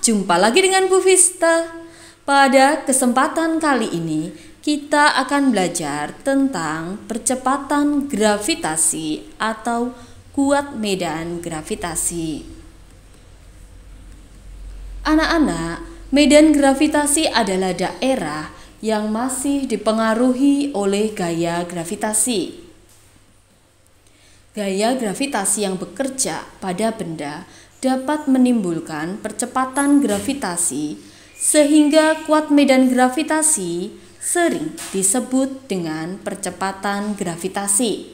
jumpa lagi dengan Bu Vista. Pada kesempatan kali ini, kita akan belajar tentang percepatan gravitasi atau kuat medan gravitasi. Anak-anak, medan gravitasi adalah daerah yang masih dipengaruhi oleh gaya gravitasi. Gaya gravitasi yang bekerja pada benda dapat menimbulkan percepatan gravitasi, sehingga kuat medan gravitasi sering disebut dengan percepatan gravitasi.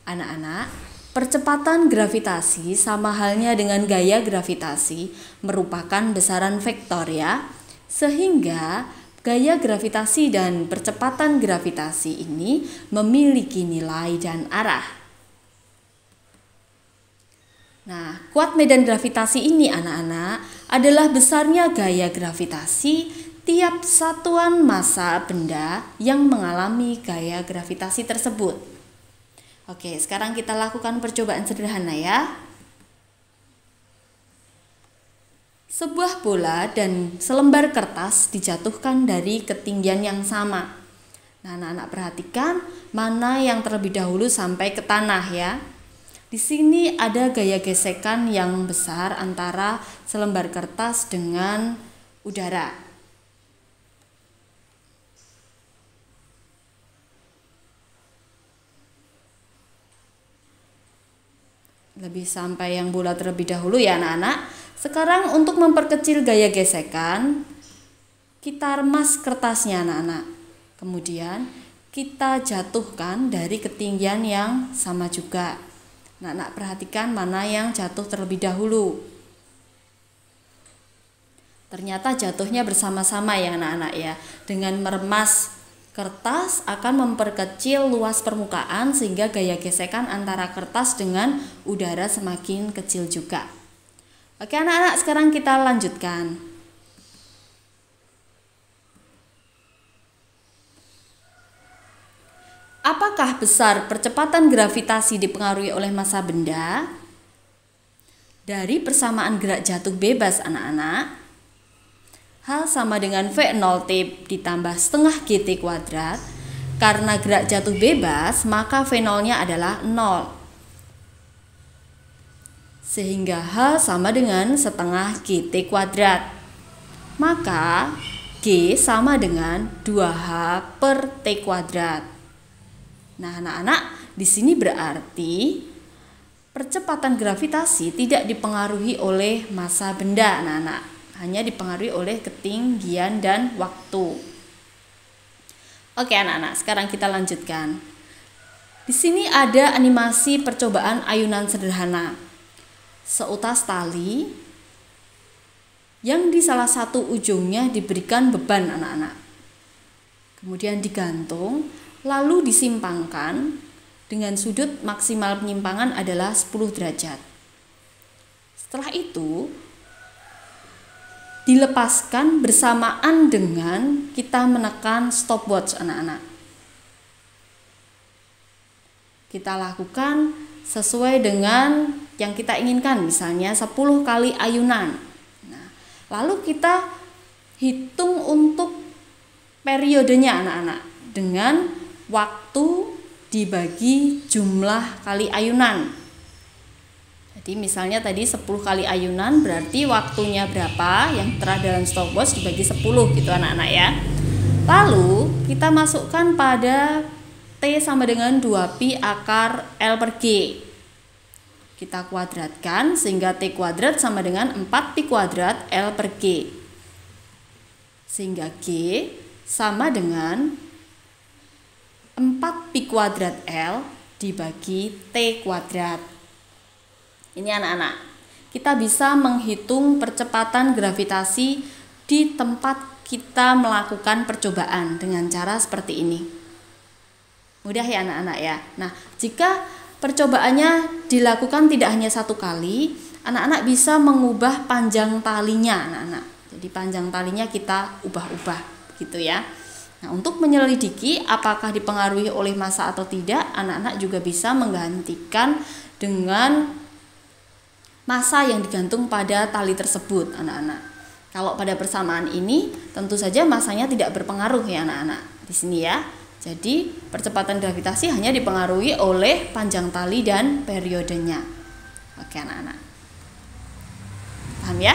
Anak-anak, percepatan gravitasi sama halnya dengan gaya gravitasi merupakan besaran vektor ya, sehingga gaya gravitasi dan percepatan gravitasi ini memiliki nilai dan arah. Nah, kuat medan gravitasi ini anak-anak adalah besarnya gaya gravitasi tiap satuan massa benda yang mengalami gaya gravitasi tersebut. Oke, sekarang kita lakukan percobaan sederhana ya. Sebuah bola dan selembar kertas dijatuhkan dari ketinggian yang sama. Nah, anak-anak perhatikan mana yang terlebih dahulu sampai ke tanah ya. Di sini ada gaya gesekan yang besar antara selembar kertas dengan udara. Lebih sampai yang bola terlebih dahulu ya anak-anak. Sekarang untuk memperkecil gaya gesekan, kita remas kertasnya anak-anak. Kemudian kita jatuhkan dari ketinggian yang sama juga. Anak-anak perhatikan mana yang jatuh terlebih dahulu. Ternyata jatuhnya bersama-sama ya anak-anak ya. Dengan meremas kertas akan memperkecil luas permukaan sehingga gaya gesekan antara kertas dengan udara semakin kecil juga. Oke anak-anak, sekarang kita lanjutkan. Apakah besar percepatan gravitasi dipengaruhi oleh massa benda? Dari persamaan gerak jatuh bebas anak-anak, H sama dengan V0T ditambah setengah GT kuadrat. Karena gerak jatuh bebas, maka V0-nya adalah 0. Sehingga H sama dengan setengah GT kuadrat. Maka G sama dengan 2H per T kuadrat. Nah, anak-anak, di sini berarti percepatan gravitasi tidak dipengaruhi oleh massa benda, anak-anak. Hanya dipengaruhi oleh ketinggian dan waktu. Oke, anak-anak, sekarang kita lanjutkan. Di sini ada animasi percobaan ayunan sederhana. Seutas tali yang di salah satu ujungnya diberikan beban, anak-anak. Kemudian digantung, lalu disimpangkan dengan sudut maksimal penyimpangan adalah 10 derajat. Setelah itu dilepaskan bersamaan dengan kita menekan stopwatch anak-anak. Kita lakukan sesuai dengan yang kita inginkan, misalnya 10 kali ayunan. Nah, lalu kita hitung untuk periodenya anak-anak dengan waktu dibagi jumlah kali ayunan. Jadi misalnya tadi 10 kali ayunan berarti waktunya berapa yang terada dalam stopwatch dibagi 10 gitu anak-anak ya. Lalu kita masukkan pada T sama dengan 2pi akar L per G. Kita kuadratkan sehingga T kuadrat sama dengan 4pi kuadrat L per G. Sehingga G sama dengan 4pi kuadrat L dibagi T kuadrat. Ini anak-anak, kita bisa menghitung percepatan gravitasi di tempat kita melakukan percobaan dengan cara seperti ini. Mudah ya anak-anak ya. Nah, jika percobaannya dilakukan tidak hanya satu kali, anak-anak bisa mengubah panjang talinya anak-anak. Jadi panjang talinya kita ubah-ubah gitu ya. Nah, untuk menyelidiki apakah dipengaruhi oleh massa atau tidak, anak-anak juga bisa menggantikan dengan massa yang digantung pada tali tersebut, anak-anak. Kalau pada persamaan ini tentu saja masanya tidak berpengaruh ya anak-anak di sini ya. Jadi percepatan gravitasi hanya dipengaruhi oleh panjang tali dan periodenya. Oke anak-anak. Paham ya?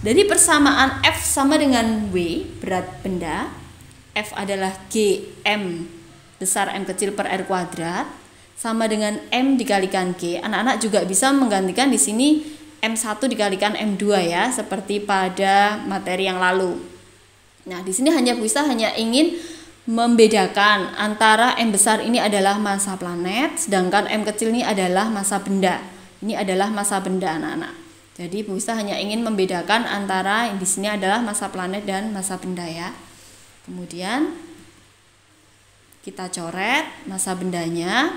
Dari persamaan F sama dengan W berat benda, F adalah G M besar M kecil per R kuadrat sama dengan M dikalikan G. Anak-anak juga bisa menggantikan di sini M1 dikalikan M2 ya, seperti pada materi yang lalu. Nah, di sini hanya ingin membedakan antara M besar ini adalah massa planet, sedangkan M kecil ini adalah massa benda. Ini adalah massa benda anak-anak. Jadi Bu Ista hanya ingin membedakan antara di sini adalah massa planet dan massa benda ya. Kemudian kita coret massa bendanya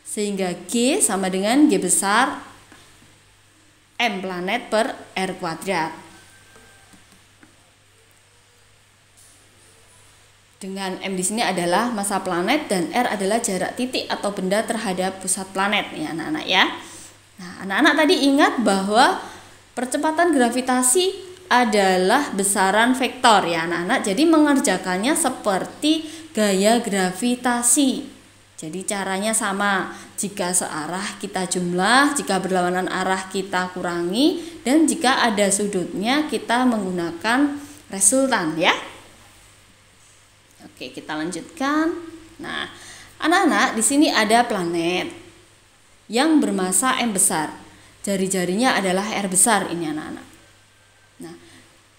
sehingga G sama dengan G besar M planet per R kuadrat. Dengan M di sini adalah massa planet dan R adalah jarak titik atau benda terhadap pusat planet ya anak-anak ya. Nah, anak-anak tadi ingat bahwa percepatan gravitasi adalah besaran vektor ya anak-anak. Jadi mengerjakannya seperti gaya gravitasi. Jadi caranya sama, jika searah kita jumlah, jika berlawanan arah kita kurangi, dan jika ada sudutnya kita menggunakan resultan ya. Oke, kita lanjutkan. Nah, anak-anak di sini ada planet yang bermassa M besar. Jari-jarinya adalah R besar ini anak-anak. Nah,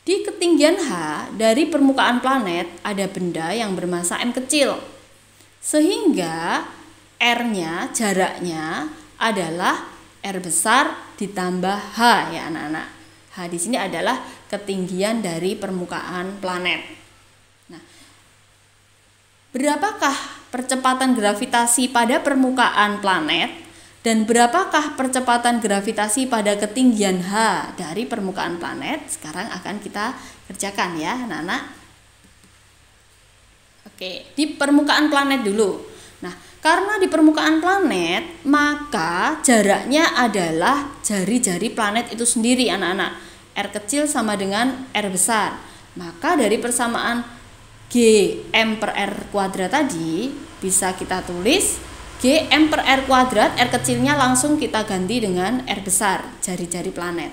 di ketinggian H dari permukaan planet ada benda yang bermassa M kecil. Sehingga R-nya, jaraknya adalah R besar ditambah H ya anak-anak. H di sini adalah ketinggian dari permukaan planet. Nah, berapakah percepatan gravitasi pada permukaan planet dan berapakah percepatan gravitasi pada ketinggian H dari permukaan planet? Sekarang akan kita kerjakan ya anak-anak. Oke, di permukaan planet dulu. Nah, karena di permukaan planet, maka jaraknya adalah jari-jari planet itu sendiri anak-anak. R kecil sama dengan R besar. Maka dari persamaan G M per R kuadrat tadi, bisa kita tulis G M per R kuadrat, R kecilnya langsung kita ganti dengan R besar, jari-jari planet.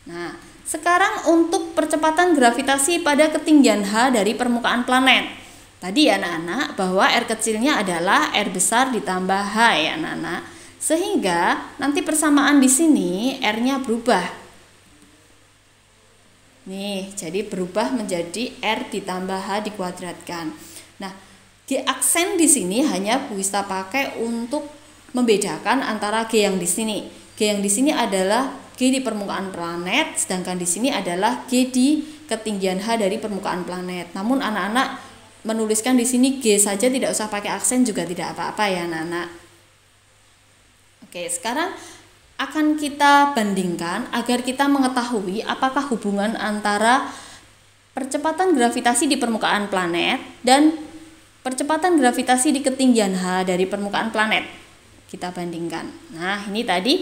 Nah, sekarang untuk percepatan gravitasi pada ketinggian H dari permukaan planet. Tadi ya anak-anak bahwa R kecilnya adalah R besar ditambah H ya anak-anak. Sehingga nanti persamaan di sini R-nya berubah. Nih, jadi berubah menjadi R ditambah H dikuadratkan. Nah, G aksen di sini hanya Bu Ista pakai untuk membedakan antara G yang di sini. G yang di sini adalah G di permukaan planet, sedangkan di sini adalah G di ketinggian H dari permukaan planet. Namun anak-anak menuliskan di sini G saja, tidak usah pakai aksen juga tidak apa-apa ya anak-anak. Oke, sekarang akan kita bandingkan agar kita mengetahui apakah hubungan antara percepatan gravitasi di permukaan planet dan percepatan gravitasi di ketinggian H dari permukaan planet. Kita bandingkan. Nah, ini tadi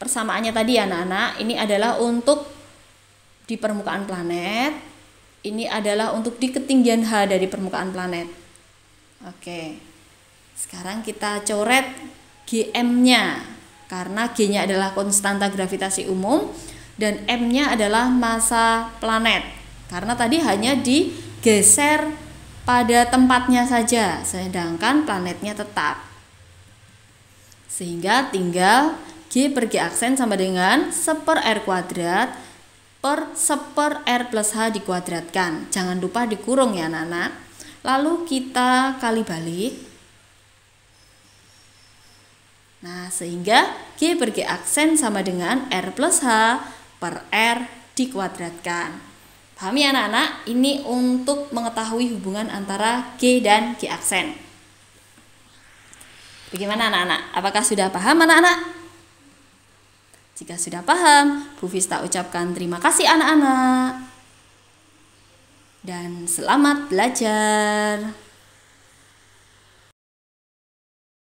persamaannya tadi ya anak-anak, ini adalah untuk di permukaan planet, ini adalah untuk di ketinggian H dari permukaan planet. Oke, sekarang kita coret Gm-nya, karena G-nya adalah konstanta gravitasi umum dan M-nya adalah massa planet, karena tadi hanya digeser pada tempatnya saja, sedangkan planetnya tetap. Sehingga tinggal G per G aksen sama dengan 1 per R kuadrat per 1 per R plus H dikuadratkan. Jangan lupa dikurung ya anak-anak. Lalu kita kali balik. Nah, sehingga G per G aksen sama dengan R plus H per R dikuadratkan. Paham ya anak-anak? Ini untuk mengetahui hubungan antara G dan G aksen. Bagaimana anak-anak? Apakah sudah paham anak-anak? Jika sudah paham, Bu Vista ucapkan terima kasih anak-anak. Dan selamat belajar.